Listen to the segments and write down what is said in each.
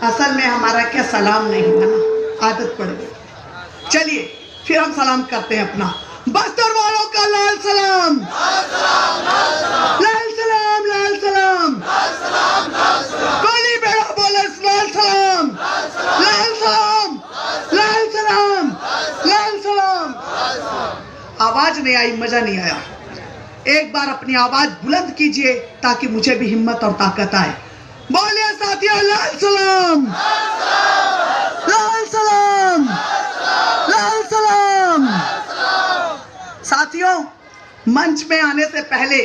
असल में हमारा क्या सलाम नहीं हुआ ना, आदत पड़ गई। चलिए फिर हम सलाम करते हैं अपना। बस्तर वालों का लाल सलाम, लाल सलाम, लाल सलाम, कोली बेड़ा बोले लाल सलाम, लाल सलाम, लाल सलाम, लाल सलाम। आवाज नहीं आई, मजा नहीं आया। एक बार अपनी आवाज बुलंद कीजिए ताकि मुझे भी हिम्मत और ताकत आए। बोलिए साथियों, लाल सलाम, लाल सलाम, लाल सलाम। साथियों, मंच में आने से पहले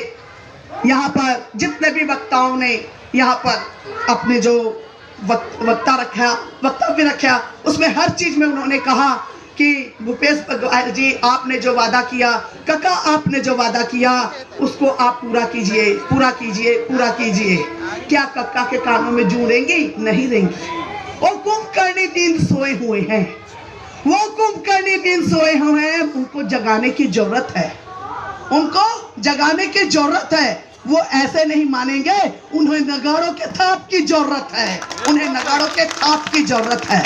यहाँ पर जितने भी वक्ताओं ने यहाँ पर अपने जो वक्तव्य रखा, उसमें हर चीज में उन्होंने कहा कि भूपेश बघेल जी, आपने जो वादा किया, काका आपने जो वादा किया, उसको आप पूरा कीजिए, पूरा कीजिए, पूरा कीजिए। क्या काका के कानों में जूं रहेंगी? नहीं रहेंगी। वो कुंभकर्णी नींद सोए हुए हैं, वो कुंभकर्णी नींद सोए हुए हैं, उनको जगाने की जरूरत है, उनको जगाने की जरूरत है। वो ऐसे नहीं मानेंगे, उन्हें नगाड़ों के थाप की जरूरत है, उन्हें नगाड़ों के थाप की जरूरत है।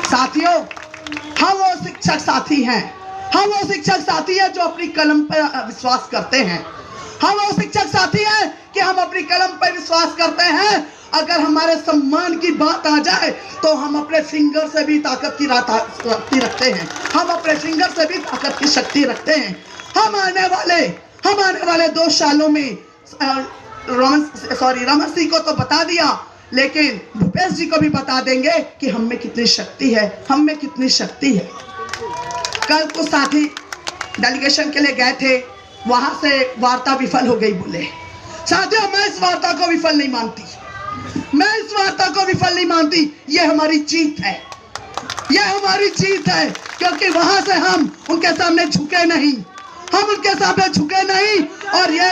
साथियों, हम वो शिक्षक साथी हैं, हम वो शिक्षक साथी हैं जो अपनी कलम पर विश्वास करते हैं। हम वो शिक्षक साथी हैं कि हम अपनी कलम पर विश्वास करते हैं। अगर हमारे सम्मान की बात आ जाए तो हम अपने फिंगर से भी ताकत की शक्ति रखते हैं, हम अपने फिंगर से भी ताकत की शक्ति रखते हैं। हम आने वाले 2 सालों में रमन सिंह को तो बता दिया, लेकिन भूपेश जी को भी बता देंगे कि हम में कितनी शक्ति है, हम में कितनी शक्ति है। कल कुछ साथी डेलीगेशन के लिए गए थे, वहां से वार्ता विफल हो गई। बोले साथियों, मैं इस वार्ता को विफल नहीं मानती, मैं इस वार्ता को विफल नहीं मानती। ये हमारी जीत है, ये हमारी जीत है, क्योंकि वहां से हम उनके सामने झुके नहीं, हम उनके सामने झुके नहीं। और ये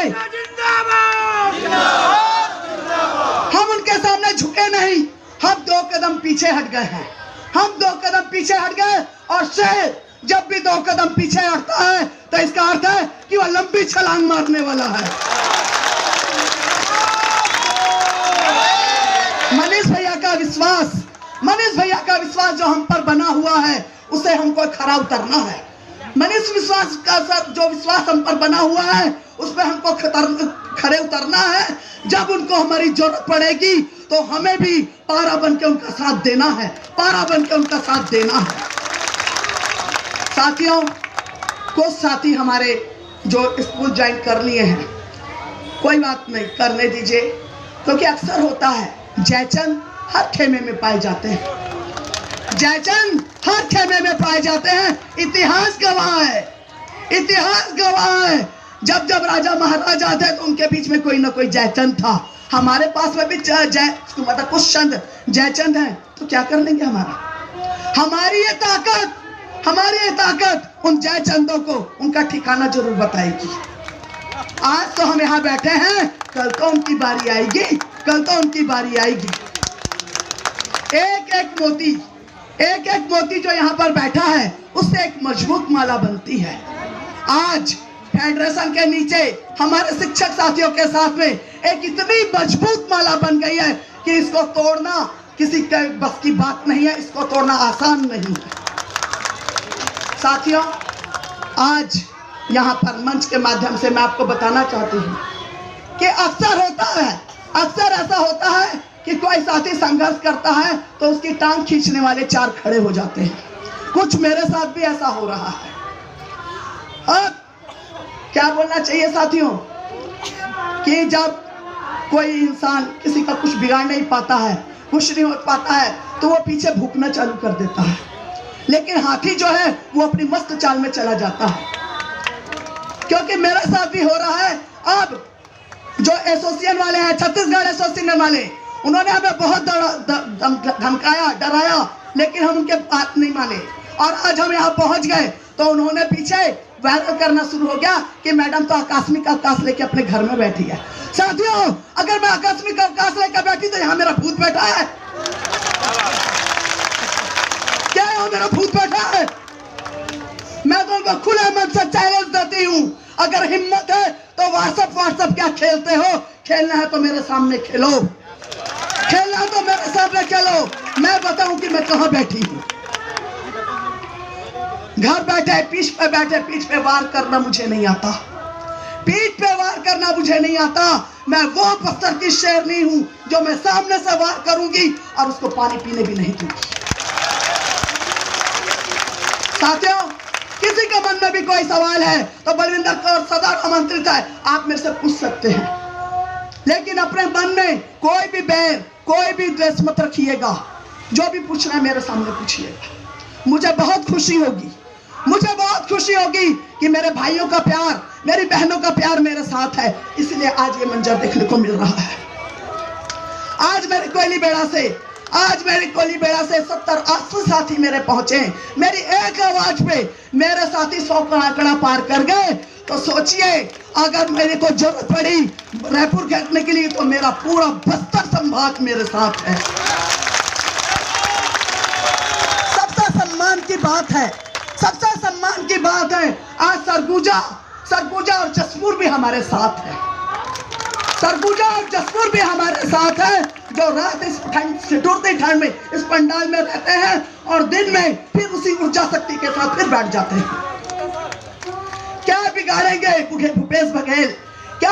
हम उनके सामने झुके नहीं, हम 2 कदम पीछे हट गए हैं, हम 2 कदम पीछे हट गए। और शेर जब भी 2 कदम पीछे हटता है तो इसका अर्थ है कि वह लंबी छलांग मारने वाला है। मनीष भैया का विश्वास जो हम पर बना हुआ है, उसे हमको खरा उतरना है। मनीष विश्वास का जो विश्वास हम पर बना हुआ है, उस पर हमको खरे उतरना है। जब उनको हमारी जरूरत पड़ेगी तो हमें भी पारा बन के उनका साथ देना है, पारा बन के उनका साथ देना है। साथियों, कुछ साथी हमारे जो स्कूल ज्वाइन कर लिए हैं, कोई बात नहीं, करने दीजिए, क्योंकि अक्सर होता है जयचंद हर खेमे में पाए जाते हैं, जयचंद हर खेमे में पाए जाते हैं। इतिहास गवाह है, इतिहास गवाह है। जब जब राजा महाराजा थे तो उनके बीच में कोई ना कोई जयचंद था। हमारे पास में भी मतलब कुछ चंद जयचंद हैं, तो क्या कर लेंगे हमारा? हमारी ये ताकत उन जयचंदों को उनका ठिकाना जरूर बताएगी। आज तो हम यहाँ बैठे हैं, कल तो उनकी बारी आएगी, कल तो उनकी बारी आएगी। एक एक मोती जो यहाँ पर बैठा है, उससे एक मजबूत माला बनती है। आज फेडरेशन के नीचे हमारे शिक्षक साथियों के साथ में एक इतनी मजबूत माला बन गई है कि इसको तोड़ना किसी के बस की बात नहीं है, इसको तोड़ना आसान नहीं है। साथियों, आज यहाँ पर मंच के माध्यम से मैं आपको बताना चाहती हूँ कि अक्सर ऐसा होता है कि कोई साथी संघर्ष करता है तो उसकी टांग खींचने वाले 4 खड़े हो जाते हैं। कुछ मेरे साथ भी ऐसा हो रहा है। अब क्या बोलना चाहिए साथियों, कि जब कोई इंसान किसी का कुछ बिगाड़ नहीं पाता है, कुछ नहीं हो पाता है, तो वो पीछे भूकना चालू कर देता है। लेकिन हाथी जो है वो अपनी मस्त चाल में चला जाता है, क्योंकि मेरे साथ भी हो रहा है। अब जो एसोसिएशन वाले हैं, छत्तीसगढ़ एसोसिएशन वाले, उन्होंने हमें बहुत धमकाया, डराया, लेकिन हम उनके बात नहीं माने। और आज हम यहाँ पहुँच गए तो उन्होंने पीछे वायरल करना शुरू हो गया कि मैडम तो आकस्मिक अवकाश लेके अपने घर में बैठी है। साथियों, अगर मैं आकस्मिक अवकाश लेकर बैठी तो यहाँ मेरा भूत बैठा है, क्या यहाँ मेरा भूत बैठा है? मैं तो उनको खुले मन से चैलेंज देती हूँ, अगर हिम्मत है तो व्हाट्सएप क्या खेलते हो? खेलना है तो मेरे सामने खेलो, खेलना है तो मेरे सामने खेलो। मैं बताऊं कि मैं कहां बैठी हूं। घर बैठे पीठ पे वार करना मुझे नहीं आता, पीठ पे वार करना मुझे नहीं आता। मैं वो पत्थर की शेरनी हूं जो मैं सामने से वार करूंगी और उसको पानी पीने भी नहीं दूंगी। साथियों, किसी के मन में भी कोई सवाल है तो बलविंदर कौर सदा आमंत्रित है, आप मेरे से पूछ सकते हैं। लेकिन अपने मन में कोई भी बैर, कोई भी द्वेष मत रखिएगा। जो भी पूछना है मेरे सामने पूछिएगा। मुझे बहुत खुशी होगी, मुझे बहुत खुशी होगी कि मेरे भाइयों का प्यार, मेरी बहनों का प्यार मेरे साथ है, इसलिए आज ये मंजर देखने को मिल रहा है। आज मेरे कोयली बेड़ा से 70-80 साथी मेरे पहुंचे। मेरी एक आवाज पे मेरे साथी 100 का आंकड़ा पार कर गए। तो सोचिए, अगर मेरे को जरूरत पड़ी रायपुर खेलने के लिए तो मेरा पूरा बस्तर संभाग मेरे साथ है। सबसे सम्मान की बात है, सबसे सम्मान की बात है, आज सरगुजा और जसपुर भी हमारे साथ है। सरगुजा और जसपुर भी हमारे साथ है, जो रात इस ठंड से ठंड में इस पंडाल में रहते हैं और दिन में फिर उसी ऊर्जा शक्ति के साथ फिर बैठ जाते हैं। क्या बिगाड़ेंगे भूपेश बघेल, क्या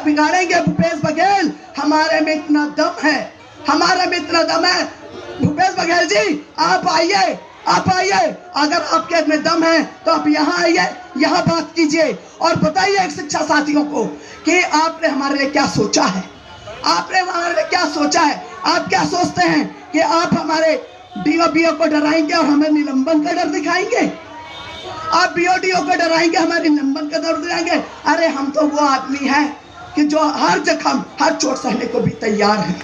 बिगाड़ेंगे भूपेश बघेल? हमारे में इतना दम है, हमारे में इतना दम है। भूपेश बघेल जी, आप आइए, अगर आपके में दम है तो आप यहाँ आइए, यहाँ बात कीजिए और बताइए एक शिक्षा साथियों को कि आपने हमारे लिए क्या सोचा है, आपने हमारे लिए क्या सोचा है। आप क्या सोचते हैं कि आप हमारे डीओ को डराएंगे और हमें निलंबन का डर दिखाएंगे? आप बीओ को डराएंगे, हमारे निलंबन का डर दिखाएंगे? अरे हम तो वो आदमी हैं कि जो हर जख्म, हर चोट सहने को भी तैयार है।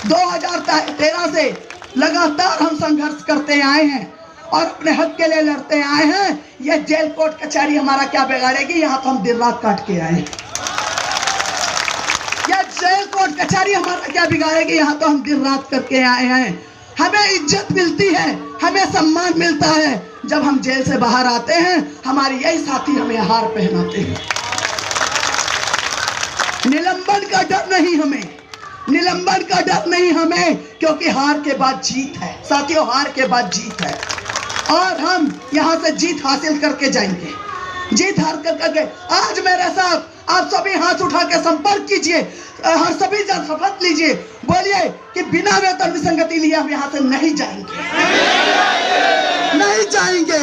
2013 से लगातार हम संघर्ष करते आए हैं और अपने हक के लिए लड़ते आए हैं। यह जेल कोर्ट कचहरी हमारा क्या बिगाड़ेगी? यहाँ तो हम दिन रात काट के आए हैं। यह जेल कोर्ट कचहरी हमारा क्या बिगाड़ेगी? यहाँ तो हम दिन रात करके आए हैं। हमें इज्जत मिलती है, हमें सम्मान मिलता है। जब हम जेल से बाहर आते हैं, हमारे यही साथी हमें हार पहनाते हैं। निलंबन का डर नहीं हमें, निलंबन का डर नहीं हमें, क्योंकि हार के बाद जीत है साथियों, हार के बाद जीत है और हम यहाँ से जीत हासिल करके जाएंगे, जीत हार करके। आज मेरे साथ आप सभी हाथ उठा के संपर्क कीजिए, हर सभी जन शपथ लीजिए, बोलिए कि बिना वेतन विसंगति लिए हम यहाँ से नहीं जाएंगे, नहीं जाएंगे,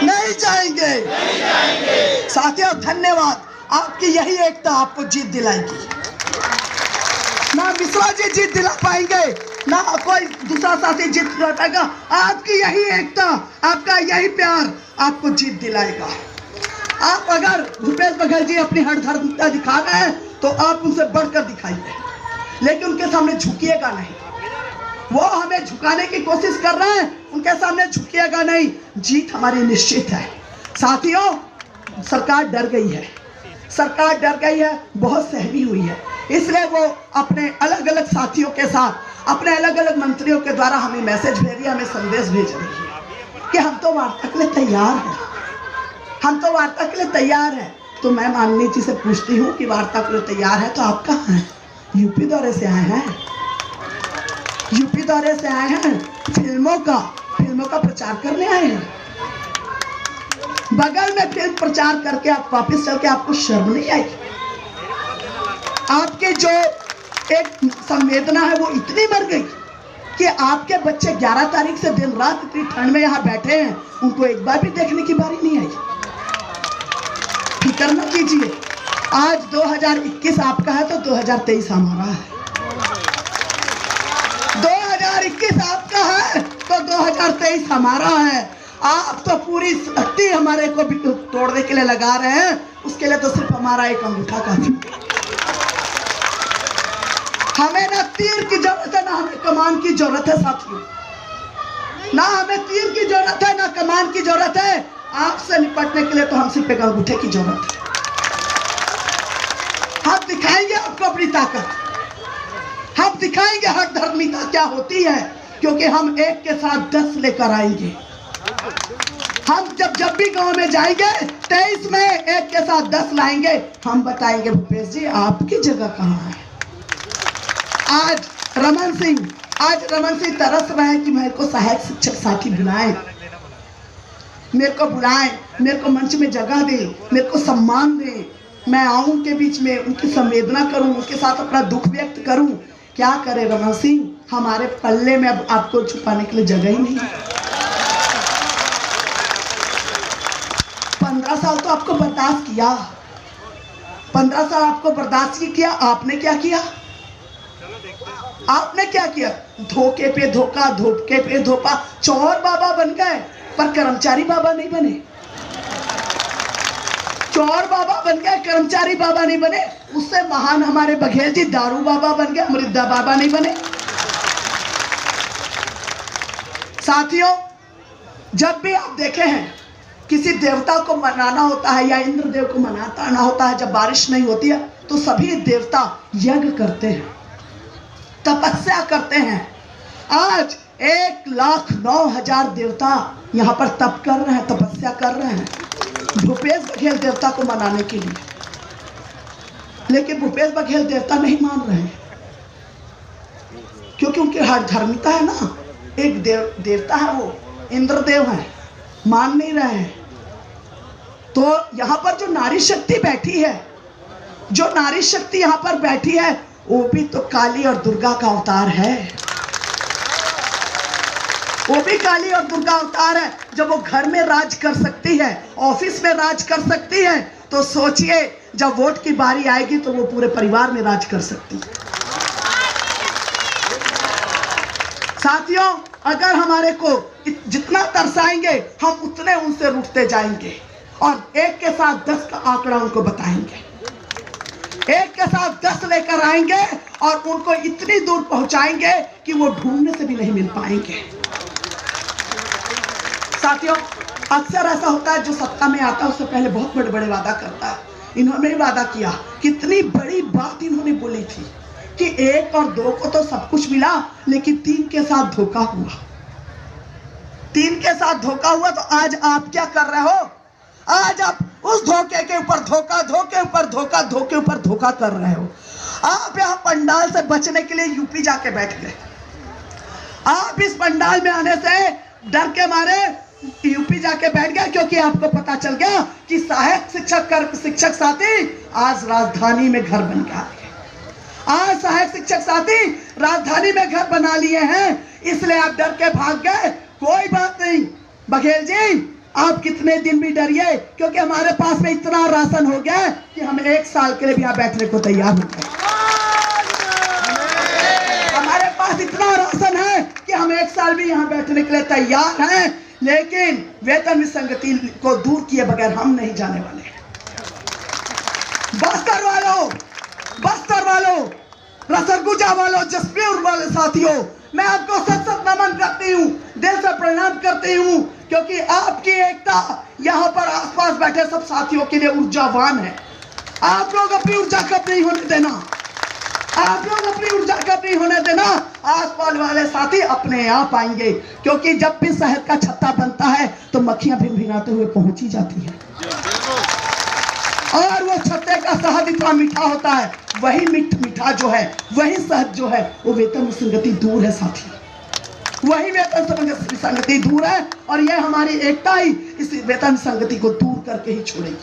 नहीं जाएंगे। साथियों धन्यवाद, आपकी यही एकता आपको जीत दिलाएगी। ना मिश्रा जी जीत दिला पाएंगे, ना कोई दूसरा साथी जीत दिला पाएगा। आपकी यही एकता, आपका यही प्यार आपको जीत दिलाएगा। आप अगर भूपेश बघेल जी अपनी हठधर्मिता दिखा रहे हैं तो आप उनसे बढ़कर दिखाइए, लेकिन उनके सामने झुकिएगा नहीं। वो हमें झुकाने की कोशिश कर रहे हैं, उनके सामने झुकिएगा नहीं। जीत हमारी निश्चित है। साथियों, सरकार डर गई है, सरकार डर गई है, बहुत सहमी हुई है। इसलिए वो अपने अलग अलग साथियों के साथ, अपने अलग अलग मंत्रियों के द्वारा हमें मैसेज भेज रही है, हमें संदेश भेज रही है कि हम तो वार्ता के लिए तैयार हैं, हम तो वार्ता के लिए तैयार हैं। तो मैं माननीय जी से पूछती हूँ कि वार्ता के लिए तैयार है तो आप कहाँ हैं? यूपी दौरे से आए हैं, यूपी दौरे से आए हैं, फिल्मों का प्रचार करने आए हैं। बगल में फिल्म प्रचार करके आप वापस चल के आपको शर्म नहीं आई? आपके जो एक संवेदना है वो इतनी मर गई कि आपके बच्चे 11 तारीख से दिन रात इतनी ठंड में यहाँ बैठे हैं, उनको एक बार भी देखने की बारी नहीं आई। फिक्र न कीजिए, आज 2021 आपका है तो 2023 हमारा है। 2021 आपका है तो 2023 हमारा है। आप तो पूरी शक्ति हमारे को भी तोड़ने के लिए लगा रहे हैं, उसके लिए तो सिर्फ हमारा एक अंगूठा काफी। हमें ना तीर की जरूरत है, ना हमें कमान की जरूरत है साथियों, ना हमें तीर की जरूरत है, ना कमान की जरूरत है। आपसे निपटने के लिए तो हम सिर्फ एक अंगूठे की जरूरत है। हम दिखाएंगे आपको अपनी ताकत, हम दिखाएंगे हर धर्मिता क्या होती है, क्योंकि हम एक के साथ 10 लेकर आएंगे। हम जब भी गांव में जाएंगे 23 में एक के साथ 10 लाएंगे। हम बताएंगे भूपेश जी आपकी जगह कहाँ है। आज रमन सिंह आज रमन सिंह तरस रहे हैं कि मेरे को सहायक शिक्षक साथी बुलाएं, मेरे को बुलाएं, मेरे को मंच में जगह दे, मेरे को सम्मान दे, मैं आऊं उनके बीच में, उनकी संवेदना करूं, उनके साथ अपना दुख व्यक्त करूं। क्या करे रमन सिंह, हमारे पल्ले में अब आपको छुपाने के लिए जगह ही नहीं है। 15 साल तो आपको बर्दाश्त किया, 15 साल आपको बर्दाश्त किया। आपने क्या किया? आपने क्या किया? धोखे पे धोखा, धोखे पे धोखा। चोर बाबा बन गए पर कर्मचारी बाबा नहीं बने। चोर बाबा बन गए, कर्मचारी बाबा नहीं बने। उससे महान हमारे बघेल जी दारू बाबा बन गए, मृदा बाबा नहीं बने। साथियों, जब भी आप देखे हैं किसी देवता को मनाना होता है या इंद्र देव को मनाना होता है, जब बारिश नहीं होती है तो सभी देवता यज्ञ करते हैं, तपस्या करते हैं। आज 1,09,000 देवता यहाँ पर तप कर रहे हैं, तपस्या कर रहे हैं भूपेश बघेल देवता को मनाने के लिए। लेकिन भूपेश बघेल देवता नहीं मान रहे हैं, क्योंकि उनकी हर धर्मिता है ना। एक देवता है, वो इंद्रदेव है, मान नहीं रहे हैं। तो यहाँ पर जो नारी शक्ति बैठी है, जो नारी शक्ति यहाँ पर बैठी है, वो भी तो काली और दुर्गा का अवतार है। वो भी काली और दुर्गा अवतार है। जब वो घर में राज कर सकती है, ऑफिस में राज कर सकती है, तो सोचिए जब वोट की बारी आएगी तो वो पूरे परिवार में राज कर सकती है। साथियों, अगर हमारे को जितना तरसाएंगे हम उतने उनसे रूठते जाएंगे और एक के साथ 10 का आंकड़ा उनको बताएंगे, एक के साथ 10 लेकर आएंगे और उनको इतनी दूर पहुंचाएंगे कि वो ढूंढने से भी नहीं मिल पाएंगे। साथियों, अक्सर ऐसा होता है जो सत्ता में आता है उससे पहले बहुत बड़े बड़े वादा करता है। इन्होंने वादा किया, कितनी बड़ी बात इन्होंने बोली थी कि 1 और 2 को तो सब कुछ मिला, लेकिन 3 के साथ धोखा हुआ। 3 के साथ धोखा हुआ। तो आज आप क्या कर रहे हो? आज आप उस धोखे के ऊपर धोखा, धोखे ऊपर धोखा, धोखे ऊपर धोखा कर रहे हो। आप यहाँ पंडाल से बचने के लिए यूपी जाके बैठ गए। आप इस पंडाल में आने से डर के मारे यूपी जाके बैठ गया, क्योंकि आपको पता चल गया कि सहायक शिक्षक साथी आज राजधानी में घर बन गया। आज सहायक शिक्षक साथी राजधानी में घर बना लिए हैं, इसलिए आप डर के भाग गए। कोई बात नहीं बघेल जी, आप कितने दिन भी डरिए, क्योंकि हमारे पास में इतना राशन हो गया कि हम 1 साल के लिए भी यहाँ बैठने को तैयार हो गए। हमारे पास इतना राशन है कि हम 1 साल भी यहाँ बैठने के लिए तैयार हैं। लेकिन वेतन विसंगति को दूर किए बगैर हम नहीं जाने वाले। बस्तर वालों, रसरगुजा वालों, जसप्रीत वाले साथियों, मैं आपको सत नमन करती हूँ, दिल से प्रणाम करती हूँ, क्योंकि आपकी एकता यहाँ पर आसपास बैठे सब साथियों के लिए ऊर्जावान है। आप लोग अपनी ऊर्जा कम नहीं होने देना, आप लोग अपनी ऊर्जा कम नहीं होने देना। आसपास वाले साथी अपने आप आएंगे, क्योंकि जब भी शहद का छत्ता बनता है तो मक्खियां भिनभिनाते हुए पहुंच ही जाती हैं, और वो छत्ते का शहद इतना मीठा होता है। वही मीठा जो है, वही शहद जो है, वो वेतन विसंगति दूर है साथी, वही वेतन विसंगति दूर है। और ये हमारी एकता ही इस वेतन विसंगति को दूर करके ही छोड़ेगी।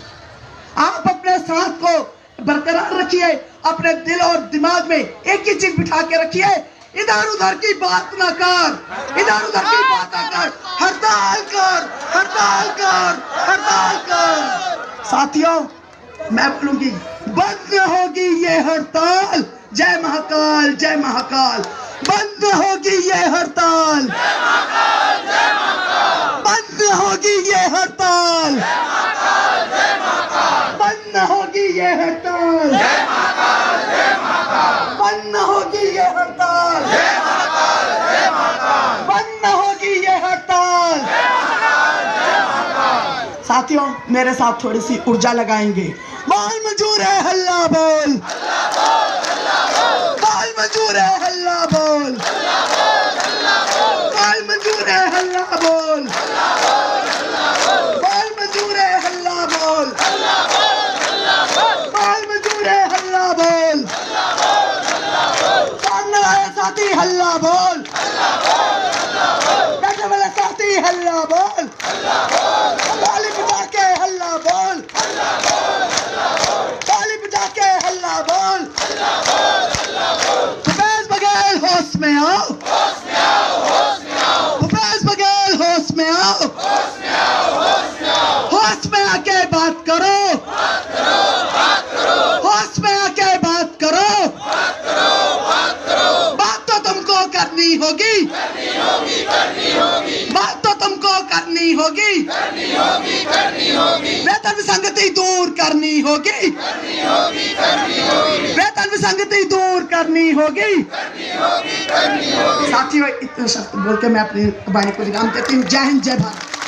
आप अपने साथ को बरकरार रखिए, अपने दिल और दिमाग में एक ही चीज बिठा के रखिए, इधर उधर की बात ना कर, इधर उधर की बात ना कर, हड़ताल कर, हड़ताल कर, हड़ताल कर। साथियों, मैं बोलूंगी बंद होगी ये हड़ताल। जय महाकाल, जय महाकाल। बंद होगी ये हड़ताल, बंद होगी ये हड़ताल, बंद होगी ये हड़ताल, बंद होगी ये हड़ताल, बंद होगी ये हड़ताल। साथियों, मेरे साथ थोड़ी सी ऊर्जा लगाएंगे। बाल मंजूर है, हल्ला बोल, बाल मंजूर है, हल्ला बोल, बाल मंजूर है, हल्ला बोल, बाल मंजूर है, हल्ला बोल, बाल मंजूर है, हल्ला बोल। मेरे साथी हल्ला बोल, बैठे मेरे साथी हल्ला बोल, ताली बजा के हल्ला बोल, ताली बजा के हल्ला बोल। भूपेश बघेल होश में आओ, भूपेश बघेल होश में आओ, होश में आके बात करो, होश में आके बात करो, बात तो तुमको करनी होगी, बात तो तुमको करनी होगी, वेतन विसंगति दूर करनी होगी, वेतन विसंगति दूर करनी होगी। साथियों, इतने शब्द बोल के मैं अपनी वाणी को विराम देती हूँ। जय हिंद, जय भारत।